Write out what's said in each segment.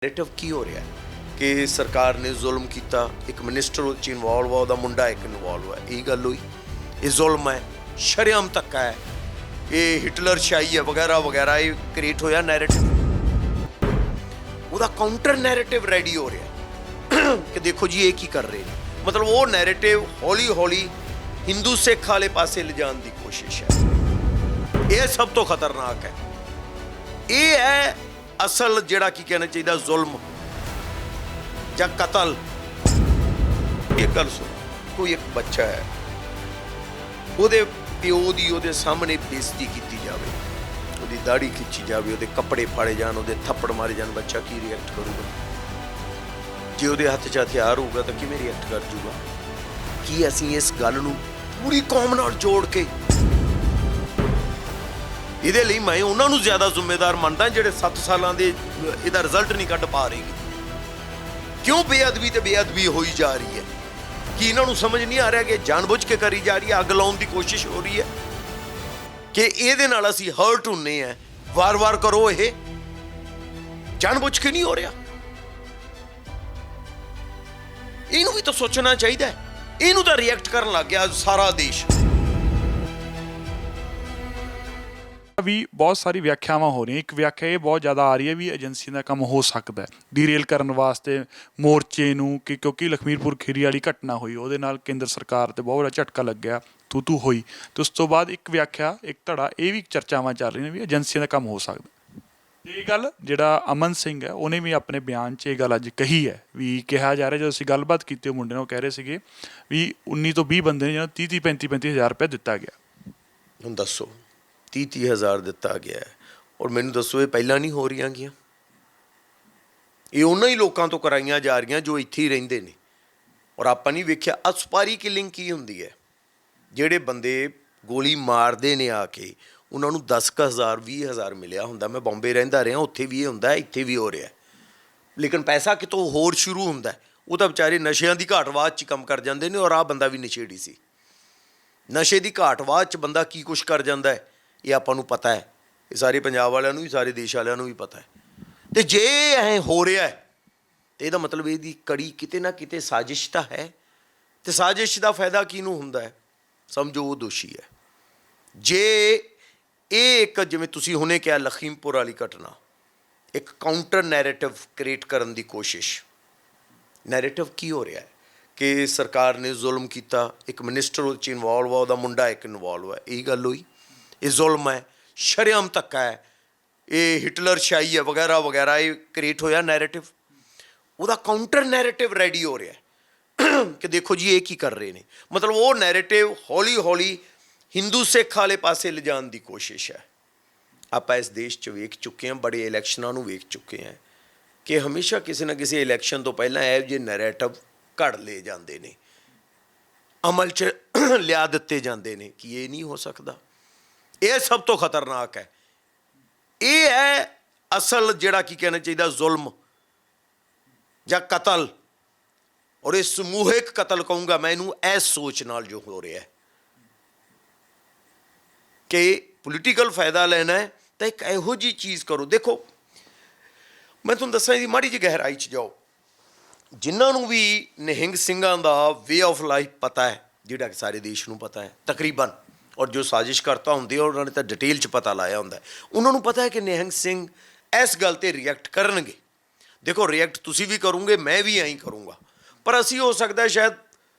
Narrative ਕੀ ਹੋ ਰਿਹਾ ਕਿ ਸਰਕਾਰ ਨੇ ਜ਼ੁਲਮ ਕੀਤਾ, ਇੱਕ ਮਿਨਿਸਟਰ ਉਹ 'ਚ ਇਨਵੋਲਵ ਆ, ਉਹਦਾ ਮੁੰਡਾ ਇੱਕ ਇਨਵੋਲਵ ਹੈ। ਇਹ ਗੱਲ ਹੋਈ, ਇਹ ਜ਼ੁਲਮ ਹੈ, ਸ਼ਰੇਆਮ ਧੱਕਾ ਹੈ, ਇਹ ਹਿਟਲਰ ਸ਼ਾਹੀ ਹੈ ਵਗੈਰਾ ਵਗੈਰਾ। ਇਹ ਕ੍ਰੀਏਟ ਹੋਇਆ ਨੈਰੇਟਿਵ, ਉਹਦਾ ਕਾਊਂਟਰ ਨੈਰੇਟਿਵ ਰੈਡੀ ਹੋ ਰਿਹਾ ਕਿ ਦੇਖੋ ਜੀ ਇਹ ਕੀ ਕਰ ਰਹੇ ਨੇ। ਮਤਲਬ ਉਹ ਨੈਰੇਟਿਵ ਹੌਲੀ ਹੌਲੀ ਹਿੰਦੂ ਸਿੱਖ ਵਾਲੇ ਪਾਸੇ ਲਿਜਾਣ ਦੀ ਕੋਸ਼ਿਸ਼ ਹੈ। ਇਹ ਸਭ ਤੋਂ ਖਤਰਨਾਕ ਹੈ। ਇਹ ਹੈ ਅਸਲ ਜਿਹੜਾ ਕੀ ਕਹਿਣਾ ਚਾਹੀਦਾ ਜ਼ੁਲਮ ਜਾਂ ਕਤਲ। ਇਹ ਗੱਲ ਸੁਣ, ਕੋਈ ਇੱਕ ਬੱਚਾ ਹੈ, ਉਹਦੇ ਪਿਓ ਦੀ ਉਹਦੇ ਸਾਹਮਣੇ ਬੇਇੱਜ਼ਤੀ ਕੀਤੀ ਜਾਵੇ, ਉਹਦੀ ਦਾੜੀ ਖਿੱਚੀ ਜਾਵੇ, ਉਹਦੇ ਕੱਪੜੇ ਫਾੜੇ ਜਾਣ, ਉਹਦੇ ਥੱਪੜ ਮਾਰੇ ਜਾਣ, ਬੱਚਾ ਕੀ ਰਿਐਕਟ ਕਰੂਗਾ? ਜੇ ਉਹਦੇ ਹੱਥ 'ਚ ਹਥਿਆਰ ਹੋਊਗਾ ਤਾਂ ਕਿਵੇਂ ਰਿਐਕਟ ਕਰ ਜੂਗਾ? ਕੀ ਅਸੀਂ ਇਸ ਗੱਲ ਨੂੰ ਪੂਰੀ ਕੌਮ ਨਾਲ ਜੋੜ ਕੇ ਇਹਦੇ ਲਈ ਮੈਂ ਉਹਨਾਂ ਨੂੰ ਜ਼ਿਆਦਾ ਜ਼ਿੰਮੇਦਾਰ ਮੰਨਦਾ ਜਿਹੜੇ 7 ਸਾਲਾਂ ਦੇ ਇਹਦਾ ਰਿਜ਼ਲਟ ਨਹੀਂ ਕੱਢ ਪਾ ਰਹੇ। ਕਿਉਂ ਬੇਅਦਬੀ ਤੇ ਬੇਅਦਬੀ ਹੋਈ ਜਾ ਰਹੀ ਹੈ? ਕਿ ਇਹਨਾਂ ਨੂੰ ਸਮਝ ਨਹੀਂ ਆ ਰਿਹਾ ਕਿ ਜਾਣਬੁੱਝ ਕੇ ਕਰੀ ਜਾ ਰਹੀ ਹੈ, ਅੱਗ ਲਾਉਣ ਦੀ ਕੋਸ਼ਿਸ਼ ਹੋ ਰਹੀ ਹੈ ਕਿ ਇਹਦੇ ਨਾਲ ਅਸੀਂ ਹਰਟ ਹੁੰਨੇ ਆ। ਵਾਰ-ਵਾਰ ਕਰੋ, ਇਹ ਜਾਣਬੁੱਝ ਕੇ ਨਹੀਂ ਹੋ ਰਿਹਾ। ਇਹਨੂੰ ਵੀ ਤਾਂ ਸੋਚਣਾ ਚਾਹੀਦਾ ਹੈ। ਇਹਨੂੰ ਤਾਂ ਰਿਐਕਟ ਕਰਨ ਲੱਗ ਗਿਆ ਸਾਰਾ ਦੇਸ਼। ਵੀ ਬਹੁਤ ਸਾਰੀ ਵਿਆਖਿਆਵਾਂ ਹੋ ਰਹੀਆਂ। ਇੱਕ ਵਿਆਖਿਆ ਇਹ ਬਹੁਤ ਜ਼ਿਆਦਾ ਆ ਰਹੀ ਹੈ ਵੀ ਏਜੰਸੀ ਦਾ ਕੰਮ ਹੋ ਸਕਦਾ ਹੈ ਡੀਰੇਲ ਕਰਨ ਵਾਸਤੇ ਮੋਰਚੇ ਨੂੰ, ਕਿ ਕਿਉਂਕਿ ਲਖਮੀਰਪੁਰ ਖੀਰੀ ਵਾਲੀ ਘਟਨਾ ਹੋਈ, ਉਹਦੇ ਨਾਲ ਕੇਂਦਰ ਸਰਕਾਰ ਤੇ ਬਹੁਤ ਬੜਾ ਝਟਕਾ ਲੱਗਿਆ, ਤੂ ਹੋਈ। ਤੇ ਉਸ ਤੋਂ ਬਾਅਦ ਇੱਕ ਵਿਆਖਿਆ, ਇੱਕ ਧੜਾ ਇਹ ਵੀ ਚਰਚਾਵਾਂ ਚੱਲ ਰਹੀਆਂ ਵੀ ਏਜੰਸੀਆਂ ਦਾ ਕੰਮ ਹੋ ਸਕਦਾ। ਇਹ ਗੱਲ ਜਿਹੜਾ ਅਮਨ ਸਿੰਘ ਹੈ ਉਹਨੇ ਵੀ ਆਪਣੇ ਬਿਆਨ 'ਚ ਇਹ ਗੱਲ ਅੱਜ ਕਹੀ ਹੈ। ਵੀ ਕਿਹਾ ਜਾ ਰਿਹਾ, ਜਦੋਂ ਅਸੀਂ ਗੱਲਬਾਤ ਕੀਤੀ ਉਹ ਮੁੰਡੇ ਨੂੰ ਕਹਿ ਰਹੇ ਸੀਗੇ ਵੀ 19 ਤੋਂ 20 ਬੰਦੇ ਨੇ ਜਿਹਨਾਂ ਨੂੰ 30-30 35-35 ਹਜ਼ਾਰ ਰੁਪਇਆ ਦਿੱਤਾ ਗਿਆ। ਹੁਣ ਦੱਸੋ 30-30 ਹਜ਼ਾਰ ਦਿੱਤਾ ਗਿਆ ਹੈ, ਔਰ ਮੈਨੂੰ ਦੱਸੋ ਇਹ ਪਹਿਲਾਂ ਨਹੀਂ ਹੋ ਰਹੀਆਂ ਗੀਆਂ? ਇਹ ਉਹਨਾਂ ਹੀ ਲੋਕਾਂ ਤੋਂ ਕਰਾਈਆਂ ਜਾ ਰਹੀਆਂ ਜੋ ਇੱਥੇ ਹੀ ਰਹਿੰਦੇ ਨੇ। ਔਰ ਆਪਾਂ ਨਹੀਂ ਵੇਖਿਆ ਅਸਪਾਰੀ ਕਿਲਿੰਗ ਕੀ ਹੁੰਦੀ ਹੈ। ਜਿਹੜੇ ਬੰਦੇ ਗੋਲੀ ਮਾਰਦੇ ਨੇ ਆ ਕੇ, ਉਹਨਾਂ ਨੂੰ 10,000 20,000 ਮਿਲਿਆ ਹੁੰਦਾ। ਮੈਂ ਬੰਬੇ ਰਹਿੰਦਾ ਰਿਹਾ, ਉੱਥੇ ਵੀ ਇਹ ਹੁੰਦਾ, ਇੱਥੇ ਵੀ ਹੋ ਰਿਹਾ। ਲੇਕਿਨ ਪੈਸਾ ਕਿਤੋਂ ਹੋਰ ਸ਼ੁਰੂ ਹੁੰਦਾ। ਉਹ ਤਾਂ ਵਿਚਾਰੇ ਨਸ਼ਿਆਂ ਦੀ ਘਾਟਵਾਦ 'ਚ ਕੰਮ ਕਰ ਜਾਂਦੇ ਨੇ। ਔਰ ਆਹ ਬੰਦਾ ਵੀ ਨਸ਼ੇੜੀ ਸੀ। ਨਸ਼ੇ ਦੀ ਘਾਟਵਾਦ 'ਚ ਬੰਦਾ ਕੀ ਕੁਛ ਕਰ ਜਾਂਦਾ ਹੈ ਇਹ ਆਪਾਂ ਨੂੰ ਪਤਾ ਹੈ। ਇਹ ਸਾਰੇ ਪੰਜਾਬ ਵਾਲਿਆਂ ਨੂੰ ਵੀ, ਸਾਰੇ ਦੇਸ਼ ਵਾਲਿਆਂ ਨੂੰ ਵੀ ਪਤਾ ਹੈ। ਅਤੇ ਜੇ ਐਂ ਹੋ ਰਿਹਾ ਹੈ ਤਾਂ ਇਹਦਾ ਮਤਲਬ ਇਹਦੀ ਕੜੀ ਕਿਤੇ ਨਾ ਕਿਤੇ ਸਾਜ਼ਿਸ਼ ਤਾਂ ਹੈ। ਅਤੇ ਸਾਜ਼ਿਸ਼ ਦਾ ਫਾਇਦਾ ਕਿਹਨੂੰ ਹੁੰਦਾ ਹੈ? ਸਮਝੋ ਉਹ ਦੋਸ਼ੀ ਹੈ। ਜੇ ਇਹ ਇੱਕ, ਜਿਵੇਂ ਤੁਸੀਂ ਹੁਣੇ ਕਿਹਾ ਲਖੀਮਪੁਰ ਵਾਲੀ ਘਟਨਾ, ਇੱਕ ਕਾਊਂਟਰ ਨੈਰੇਟਿਵ ਕ੍ਰੀਏਟ ਕਰਨ ਦੀ ਕੋਸ਼ਿਸ਼। ਨੈਰੇਟਿਵ ਕੀ ਹੋ ਰਿਹਾ ਹੈ ਕਿ ਸਰਕਾਰ ਨੇ ਜ਼ੁਲਮ ਕੀਤਾ, ਇੱਕ ਮਿਨਿਸਟਰ ਉਹ 'ਚ ਇਨਵੋਲਵ ਆ, ਉਹਦਾ ਮੁੰਡਾ ਇੱਕ ਇਨਵੋਲਵ ਹੈ। ਇਹ ਗੱਲ ਹੋਈ, ਇਹ ਜ਼ੁਲਮ ਹੈ, ਸ਼ਰੇਆਮ ਧੱਕਾ ਹੈ, ਇਹ ਹਿਟਲਰ ਸ਼ਾਹੀ ਹੈ ਵਗੈਰਾ ਵਗੈਰਾ। ਇਹ ਕ੍ਰੀਏਟ ਹੋਇਆ ਨੈਰੇਟਿਵ, ਉਹਦਾ ਕਾਊਂਟਰ ਨੈਰੇਟਿਵ ਰੈਡੀ ਹੋ ਰਿਹਾ ਕਿ ਦੇਖੋ ਜੀ ਇਹ ਕੀ ਕਰ ਰਹੇ ਨੇ। ਮਤਲਬ ਉਹ ਨੈਰੇਟਿਵ ਹੌਲੀ ਹੌਲੀ ਹਿੰਦੂ ਸਿੱਖ ਵਾਲੇ ਪਾਸੇ ਲਿਜਾਣ ਦੀ ਕੋਸ਼ਿਸ਼ ਹੈ। ਆਪਾਂ ਇਸ ਦੇਸ਼ 'ਚ ਵੇਖ ਚੁੱਕੇ ਹਾਂ, ਬੜੇ ਇਲੈਕਸ਼ਨਾਂ ਨੂੰ ਵੇਖ ਚੁੱਕੇ ਹਾਂ ਕਿ ਹਮੇਸ਼ਾ ਕਿਸੇ ਨਾ ਕਿਸੇ ਇਲੈਕਸ਼ਨ ਤੋਂ ਪਹਿਲਾਂ ਇਹੋ ਜਿਹੇ ਨੈਰੇਟਿਵ ਘੜ ਲਏ ਜਾਂਦੇ ਨੇ, ਅਮਲ 'ਚ ਲਿਆ ਦਿੱਤੇ ਜਾਂਦੇ ਨੇ ਕਿ ਇਹ ਨਹੀਂ ਹੋ ਸਕਦਾ। ਇਹ ਸਭ ਤੋਂ ਖਤਰਨਾਕ ਹੈ। ਇਹ ਹੈ ਅਸਲ ਜਿਹੜਾ ਕੀ ਕਹਿਣਾ ਚਾਹੀਦਾ ਜ਼ੁਲਮ ਜਾਂ ਕਤਲ। ਔਰ ਇਹ ਸਮੂਹਿਕ ਕਤਲ ਕਹੂੰਗਾ ਮੈਂ ਇਹਨੂੰ, ਇਸ ਸੋਚ ਨਾਲ ਜੋ ਹੋ ਰਿਹਾ ਕਿ ਪੋਲੀਟੀਕਲ ਫਾਇਦਾ ਲੈਣਾ ਹੈ ਤਾਂ ਇੱਕ ਇਹੋ ਜਿਹੀ ਚੀਜ਼ ਕਰੋ। ਦੇਖੋ ਮੈਂ ਤੁਹਾਨੂੰ ਦੱਸਾਂ, ਇਹਦੀ ਮਾੜੀ ਜਿਹੀ ਗਹਿਰਾਈ 'ਚ ਜਾਓ। ਜਿਨ੍ਹਾਂ ਨੂੰ ਵੀ ਨਿਹੰਗ ਸਿੰਘਾਂ ਦਾ ਵੇ ਆਫ ਲਾਈਫ ਪਤਾ ਹੈ, ਜਿਹੜਾ ਕਿ ਸਾਰੇ ਦੇਸ਼ ਨੂੰ ਪਤਾ ਹੈ ਤਕਰੀਬਨ, ਔਰ ਜੋ ਸਾਜ਼ਿਸ਼ ਕਰਤਾ ਹੁੰਦੀ ਹੈ ਉਹਨਾਂ ਨੇ ਤਾਂ ਡਿਟੇਲ 'ਚ ਪਤਾ ਲਾਇਆ ਹੁੰਦਾ, ਉਹਨਾਂ ਨੂੰ ਪਤਾ ਹੈ ਕਿ ਨਿਹੰਗ ਸਿੰਘ ਇਸ ਗੱਲ 'ਤੇ ਰਿਐਕਟ ਕਰਨਗੇ। ਦੇਖੋ ਰਿਐਕਟ ਤੁਸੀਂ ਵੀ ਕਰੋਗੇ, ਮੈਂ ਵੀ ਐਂ ਕਰੂੰਗਾ, ਪਰ ਅਸੀਂ ਹੋ ਸਕਦਾ ਸ਼ਾਇਦ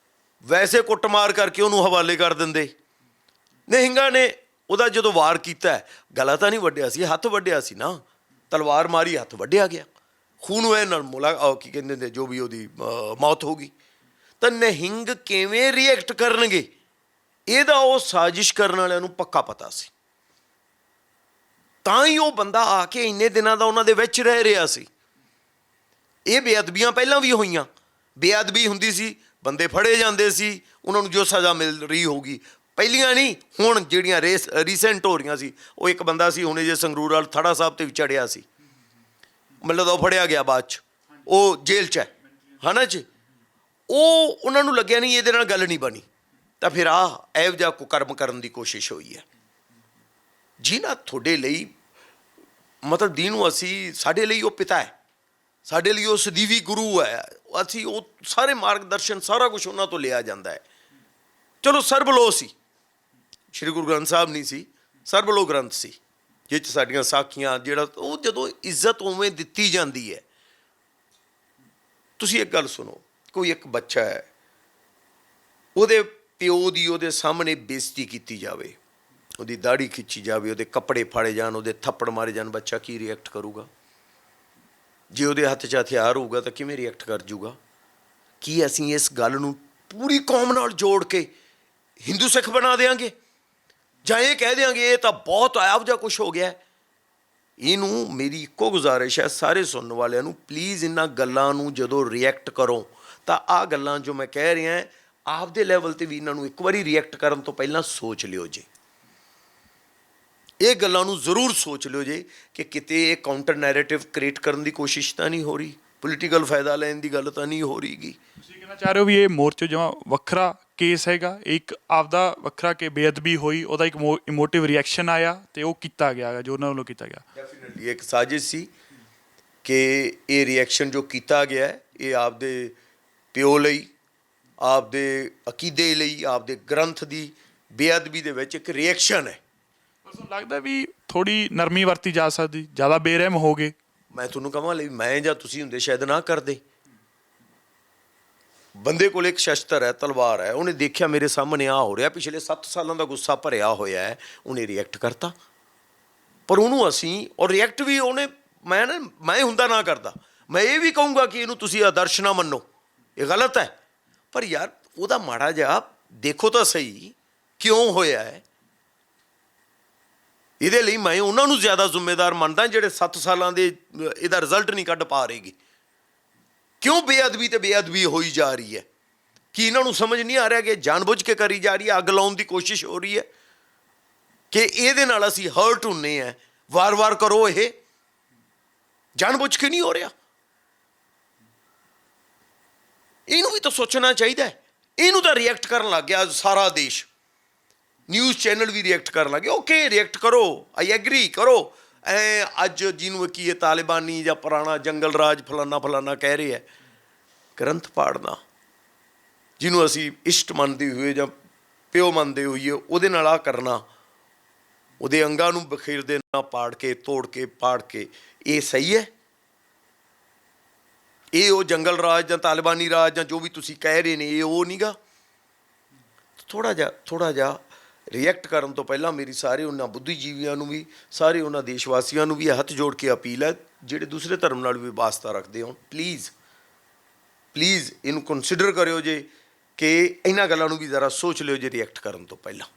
ਵੈਸੇ ਕੁੱਟਮਾਰ ਕਰਕੇ ਉਹਨੂੰ ਹਵਾਲੇ ਕਰ ਦਿੰਦੇ। ਨਿਹੰਗਾਂ ਨੇ ਉਹਦਾ ਜਦੋਂ ਵਾਰ ਕੀਤਾ, ਗਲਾ ਤਾਂ ਨਹੀਂ ਵੱਢਿਆ ਸੀ, ਹੱਥ ਵੱਢਿਆ ਸੀ ਨਾ, ਤਲਵਾਰ ਮਾਰੀ, ਹੱਥ ਵੱਢਿਆ ਗਿਆ, ਖੂਨ ਹੋਇਆ, ਨਾਲ ਕੀ ਕਹਿੰਦੇ ਨੇ ਜੋ ਵੀ ਉਹਦੀ ਮੌਤ ਹੋ ਗਈ। ਤਾਂ ਨਿਹੰਗ ਕਿਵੇਂ ਰਿਐਕਟ ਕਰਨਗੇ ਇਹਦਾ ਉਹ ਸਾਜ਼ਿਸ਼ ਕਰਨ ਵਾਲਿਆਂ ਨੂੰ ਪੱਕਾ ਪਤਾ ਸੀ। ਤਾਂ ਹੀ ਉਹ ਬੰਦਾ ਆ ਕੇ ਇੰਨੇ ਦਿਨਾਂ ਦਾ ਉਹਨਾਂ ਦੇ ਵਿੱਚ ਰਹਿ ਰਿਹਾ ਸੀ। ਇਹ ਬੇਅਦਬੀਆਂ ਪਹਿਲਾਂ ਵੀ ਹੋਈਆਂ, ਬੇਅਦਬੀ ਹੁੰਦੀ ਸੀ, ਬੰਦੇ ਫੜੇ ਜਾਂਦੇ ਸੀ, ਉਹਨਾਂ ਨੂੰ ਜੋ ਸਜ਼ਾ ਮਿਲ ਰਹੀ ਹੋਊਗੀ। ਪਹਿਲੀਆਂ ਨਹੀਂ, ਹੁਣ ਜਿਹੜੀਆਂ ਰੀਸੈਂਟ ਹੋ ਰਹੀਆਂ ਸੀ। ਉਹ ਇੱਕ ਬੰਦਾ ਸੀ ਹੁਣੇ ਜੇ ਸੰਗਰੂਰ ਵਾਲ ਥੜਾ ਸਾਹਿਬ 'ਤੇ ਵੀ ਚੜ੍ਹਿਆ ਸੀ, ਮਤਲਬ ਉਹ ਫੜਿਆ ਗਿਆ ਬਾਅਦ 'ਚ, ਉਹ ਜੇਲ੍ਹ 'ਚ ਹੈ ਨਾ ਜੀ। ਉਹ ਉਹਨਾਂ ਨੂੰ ਲੱਗਿਆ ਨਹੀਂ ਇਹਦੇ ਨਾਲ ਗੱਲ ਨਹੀਂ ਬਣੀ, ਤਾਂ ਫਿਰ ਇਹੋ ਜਿਹਾ ਕੁਕਰਮ ਕਰਨ ਦੀ ਕੋਸ਼ਿਸ਼ ਹੋਈ ਹੈ। ਜੀ ਨਾ ਤੁਹਾਡੇ ਲਈ ਮਤਲਬ ਦੀ ਨੂੰ ਅਸੀਂ, ਸਾਡੇ ਲਈ ਉਹ ਪਿਤਾ ਹੈ, ਸਾਡੇ ਲਈ ਉਹ ਸਦੀਵੀ ਗੁਰੂ ਹੈ। ਅਸੀਂ ਉਹ ਸਾਰੇ ਮਾਰਗਦਰਸ਼ਨ ਸਾਰਾ ਕੁਝ ਉਹਨਾਂ ਤੋਂ ਲਿਆ ਜਾਂਦਾ ਹੈ। ਚਲੋ ਸਰਬਲੋ ਸੀ, ਸ਼੍ਰੀ ਗੁਰੂ ਗ੍ਰੰਥ ਸਾਹਿਬ ਨਹੀਂ ਸੀ, ਸਰਬਲੋ ਗ੍ਰੰਥ ਸੀ, ਜਿਹ 'ਚ ਸਾਡੀਆਂ ਸਾਖੀਆਂ, ਜਿਹੜਾ ਉਹ ਜਦੋਂ ਇੱਜ਼ਤ ਉਵੇਂ ਦਿੱਤੀ ਜਾਂਦੀ ਹੈ। ਤੁਸੀਂ ਇੱਕ ਗੱਲ ਸੁਣੋ, ਕੋਈ ਇੱਕ ਬੱਚਾ ਹੈ, ਉਹਦੇ ਪਿਓ ਦੀ ਉਹਦੇ ਸਾਹਮਣੇ ਬੇਇੱਜ਼ਤੀ ਕੀਤੀ ਜਾਵੇ, ਉਹਦੀ ਦਾੜੀ ਖਿੱਚੀ ਜਾਵੇ, ਉਹਦੇ ਕੱਪੜੇ ਫਾੜੇ ਜਾਣ, ਉਹਦੇ ਥੱਪੜ ਮਾਰੇ ਜਾਣ, ਬੱਚਾ ਕੀ ਰਿਐਕਟ ਕਰੂਗਾ? ਜੇ ਉਹਦੇ ਹੱਥ 'ਚ ਹਥਿਆਰ ਹੋਊਗਾ ਤਾਂ ਕਿਵੇਂ ਰਿਐਕਟ ਕਰ ਜੂਗਾ? ਕੀ ਅਸੀਂ ਇਸ ਗੱਲ ਨੂੰ ਪੂਰੀ ਕੌਮ ਨਾਲ ਜੋੜ ਕੇ ਹਿੰਦੂ ਸਿੱਖ ਬਣਾ ਦਿਆਂਗੇ, ਜਾਂ ਇਹ ਕਹਿ ਦਿਆਂਗੇ ਇਹ ਤਾਂ ਬਹੁਤ ਇਹੋ ਜਿਹਾ ਕੁਛ ਹੋ ਗਿਆ? ਇਹਨੂੰ ਮੇਰੀ ਇੱਕੋ ਗੁਜ਼ਾਰਿਸ਼ ਹੈ ਸਾਰੇ ਸੁਣਨ ਵਾਲਿਆਂ ਨੂੰ, ਪਲੀਜ਼ ਇਹਨਾਂ ਗੱਲਾਂ ਨੂੰ ਜਦੋਂ ਰਿਐਕਟ ਕਰੋ ਤਾਂ ਆਹ ਗੱਲਾਂ ਜੋ ਮੈਂ ਕਹਿ ਰਿਹਾ ਆਪਦੇ ਲੈਵਲ 'ਤੇ ਵੀ ਇਹਨਾਂ ਨੂੰ ਇੱਕ ਵਾਰੀ ਰਿਐਕਟ ਕਰਨ ਤੋਂ ਪਹਿਲਾਂ ਸੋਚ ਲਿਓ ਜੀ। ਇਹ ਗੱਲਾਂ ਨੂੰ ਜ਼ਰੂਰ ਸੋਚ ਲਿਓ ਜੇ ਕਿ ਕਿਤੇ ਇਹ ਕਾਊਂਟਰ ਨੈਰੇਟਿਵ ਕ੍ਰੀਏਟ ਕਰਨ ਦੀ ਕੋਸ਼ਿਸ਼ ਤਾਂ ਨਹੀਂ ਹੋ ਰਹੀ, ਪੋਲੀਟੀਕਲ ਫਾਇਦਾ ਲੈਣ ਦੀ ਗੱਲ ਤਾਂ ਨਹੀਂ ਹੋ ਰਹੀਗੀ। ਤੁਸੀਂ ਕਹਿਣਾ ਚਾਹ ਰਹੇ ਹੋ ਵੀ ਇਹ ਮੋਰਚੇ ਜਿਵੇਂ ਵੱਖਰਾ ਕੇਸ ਹੈਗਾ, ਇੱਕ ਆਪਦਾ ਵੱਖਰਾ ਕਿ ਬੇਅਦਬੀ ਹੋਈ, ਉਹਦਾ ਇੱਕ ਇਮੋਟਿਵ ਰਿਐਕਸ਼ਨ ਆਇਆ ਤੇ ਉਹ ਕੀਤਾ ਗਿਆ ਜੋ ਉਹਨਾਂ ਵੱਲੋਂ ਕੀਤਾ ਗਿਆ? ਡੈਫੀਨਿਟਲੀ ਇੱਕ ਸਾਜ਼ਿਸ਼ ਸੀ ਕਿ ਇਹ ਰਿਐਕਸ਼ਨ ਜੋ ਕੀਤਾ ਗਿਆ ਹੈ ਇਹ ਆਪਦੇ ਪਿਓ ਲਈ, ਆਪਦੇ ਅਕੀਦੇ ਲਈ, ਆਪਦੇ ਗ੍ਰੰਥ ਦੀ ਬੇਅਦਬੀ ਦੇ ਵਿੱਚ ਇੱਕ ਰਿਐਕਸ਼ਨ ਹੈ। ਪਰ ਤੁਹਾਨੂੰ ਲੱਗਦਾ ਵੀ ਥੋੜੀ ਨਰਮੀ ਵਰਤੀ ਜਾ ਸਕਦੀ, ਜ਼ਿਆਦਾ ਬੇਰਹਿਮ ਹੋ ਗਏ? ਮੈਂ ਤੁਹਾਨੂੰ ਕਹਾਂ ਲਈ ਮੈਂ ਜਾਂ ਤੁਸੀਂ ਹੁੰਦੇ ਸ਼ਾਇਦ ਨਾ ਕਰਦੇ। ਬੰਦੇ ਕੋਲ ਇੱਕ ਸ਼ਸਤਰ ਹੈ, ਤਲਵਾਰ ਹੈ, ਉਹਨੇ ਦੇਖਿਆ ਮੇਰੇ ਸਾਹਮਣੇ ਆ ਹੋ ਰਿਹਾ, ਪਿਛਲੇ 7 ਸਾਲਾਂ ਦਾ ਗੁੱਸਾ ਭਰਿਆ ਹੋਇਆ ਹੈ, ਉਹਨੇ ਰਿਐਕਟ ਕਰਤਾ। ਪਰ ਉਹਨੂੰ ਅਸੀਂ ਔਰ ਰਿਐਕਟ ਵੀ ਉਹਨੇ, ਮੈਂ ਹੁੰਦਾ ਨਾ ਕਰਦਾ, ਮੈਂ ਇਹ ਵੀ ਕਹੂੰਗਾ ਕਿ ਇਹਨੂੰ ਤੁਸੀਂ ਆਦਰਸ਼ ਨਾ ਮੰਨੋ, ਇਹ ਗਲਤ ਹੈ, ਪਰ ਯਾਰ ਉਹਦਾ ਮਾੜਾ ਜਿਹਾ ਦੇਖੋ ਤਾਂ ਸਹੀ ਕਿਉਂ ਹੋਇਆ ਹੈ। ਇਹਦੇ ਲਈ ਮੈਂ ਉਹਨਾਂ ਨੂੰ ਜ਼ਿਆਦਾ ਜ਼ਿੰਮੇਦਾਰ ਮੰਨਦਾ ਜਿਹੜੇ 7 ਸਾਲਾਂ ਦੇ ਇਹਦਾ ਰਿਜ਼ਲਟ ਨਹੀਂ ਕੱਢ ਪਾ ਰਹੇਗੇ। ਕਿਉਂ ਬੇਅਦਬੀ ਤੇ ਬੇਅਦਬੀ ਹੋਈ ਜਾ ਰਹੀ ਹੈ? ਕੀ ਇਹਨਾਂ ਨੂੰ ਸਮਝ ਨਹੀਂ ਆ ਰਿਹਾ ਕਿ ਜਾਣਬੁੱਝ ਕੇ ਕਰੀ ਜਾ ਰਹੀ ਹੈ, ਅੱਗ ਲਾਉਣ ਦੀ ਕੋਸ਼ਿਸ਼ ਹੋ ਰਹੀ ਹੈ ਕਿ ਇਹਦੇ ਨਾਲ ਅਸੀਂ ਹਰਟ ਹੁੰਨੇ ਆ? ਵਾਰ-ਵਾਰ ਕਰੋ, ਇਹ ਜਾਣਬੁੱਝ ਕੇ ਨਹੀਂ ਹੋ ਰਿਹਾ। ਇਹਨੂੰ ਵੀ ਤਾਂ ਸੋਚਣਾ ਚਾਹੀਦਾ ਹੈ। ਇਹਨੂੰ ਤਾਂ ਰਿਐਕਟ ਕਰਨ ਲੱਗ ਗਿਆ ਸਾਰਾ ਦੇਸ਼, ਨਿਊਜ਼ ਚੈਨਲ ਵੀ ਰਿਐਕਟ ਕਰਨ ਲੱਗੇ। ਓਕੇ, ਰਿਐਕਟ ਕਰੋ, ਆਈ ਐਗਰੀ ਕਰੋ। ਅੱਜ ਜਿਹਨੂੰ ਕੀ ਹੈ ਤਾਲਿਬਾਨੀ ਜਾਂ ਪੁਰਾਣਾ ਜੰਗਲ ਰਾਜ ਫਲਾਨਾ ਫਲਾਨਾ ਕਹਿ ਰਹੇ ਹੈ, ਗ੍ਰੰਥ ਪਾੜਨਾ ਜਿਹਨੂੰ ਅਸੀਂ ਇਸ਼ਟ ਮੰਨਦੇ ਹੋਏ ਜਾਂ ਪਿਓ ਮੰਨਦੇ ਹੋਈਏ, ਉਹਦੇ ਨਾਲ ਆਹ ਕਰਨਾ, ਉਹਦੇ ਅੰਗਾਂ ਨੂੰ ਬਖੇਰ ਦੇਣਾ, ਪਾੜ ਕੇ ਤੋੜ ਕੇ ਪਾੜ ਕੇ, ਇਹ ਸਹੀ ਹੈ? ਇਹ ਉਹ ਜੰਗਲ ਰਾਜ ਜਾਂ ਤਾਲਿਬਾਨੀ ਰਾਜ ਜਾਂ ਜੋ ਵੀ ਤੁਸੀਂ ਕਹਿ ਰਹੇ ਨੇ, ਇਹ ਉਹ ਨਹੀਂ ਗਾ। ਥੋੜ੍ਹਾ ਜਿਹਾ ਰਿਐਕਟ ਕਰਨ ਤੋਂ ਪਹਿਲਾਂ ਮੇਰੀ ਸਾਰੇ ਉਹਨਾਂ ਬੁੱਧੀਜੀਵੀਆਂ ਨੂੰ ਵੀ, ਸਾਰੇ ਉਹਨਾਂ ਦੇਸ਼ ਨੂੰ ਵੀ ਹੱਥ ਜੋੜ ਕੇ ਅਪੀਲ ਹੈ ਜਿਹੜੇ ਦੂਸਰੇ ਧਰਮ ਨਾਲ ਵੀ ਵਾਸਤਾ ਰੱਖਦੇ ਹੋ, ਪਲੀਜ਼ ਇਹਨੂੰ ਕੰਸੀਡਰ ਕਰਿਓ ਜੇ ਕਿ ਇਹਨਾਂ ਗੱਲਾਂ ਨੂੰ ਵੀ ਜ਼ਰਾ ਸੋਚ ਲਿਓ ਜੇ ਰਿਐਕਟ ਕਰਨ ਤੋਂ ਪਹਿਲਾਂ।